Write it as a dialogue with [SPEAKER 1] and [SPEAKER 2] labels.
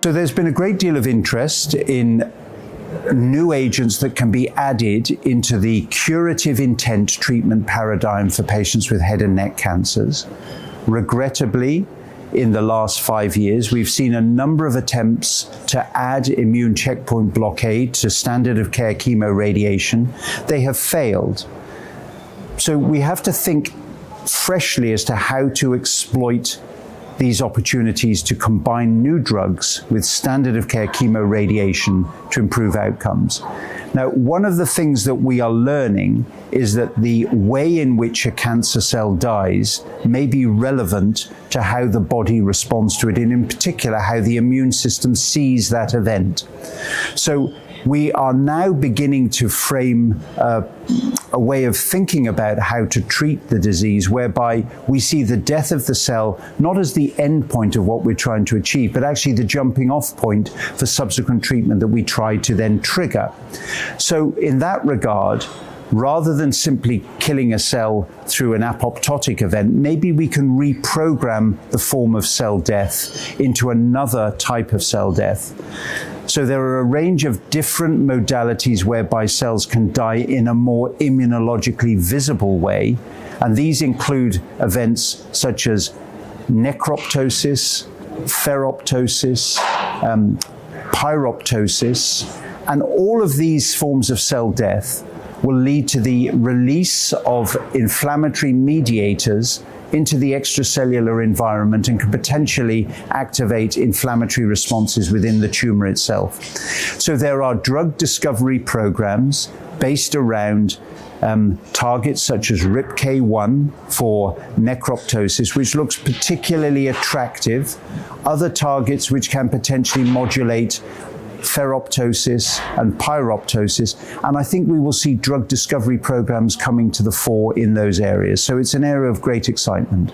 [SPEAKER 1] So there's been a great deal of interest in new agents that can be added into the curative intent treatment paradigm for patients with head and neck cancers. Regrettably, in the last 5 years, we've seen a number of attempts to add immune checkpoint blockade to standard of care chemoradiation. They have failed. So we have to think freshly as to how to exploit these opportunities to combine new drugs with standard of care chemoradiation to improve outcomes. Now, one of the things that we are learning is that the way in which a cancer cell dies may be relevant to how the body responds to it, and in particular, how the immune system sees that event. So we are now beginning to frame a way of thinking about how to treat the disease, whereby we see the death of the cell not as the end point of what we're trying to achieve, but actually the jumping off point for subsequent treatment that we try to then trigger. So in that regard, rather than simply killing a cell through an apoptotic event, maybe we can reprogram the form of cell death into another type of cell death. So there are a range of different modalities whereby cells can die in a more immunologically visible way, and these include events such as necroptosis, ferroptosis, pyroptosis, and all of these forms of cell death will lead to the release of inflammatory mediators into the extracellular environment and can potentially activate inflammatory responses within the tumor itself. So there are drug discovery programs based around targets such as RIPK1 for necroptosis, which looks particularly attractive, other targets which can potentially modulate ferroptosis and pyroptosis, and I think we will see drug discovery programs coming to the fore in those areas. So it's an area of great excitement.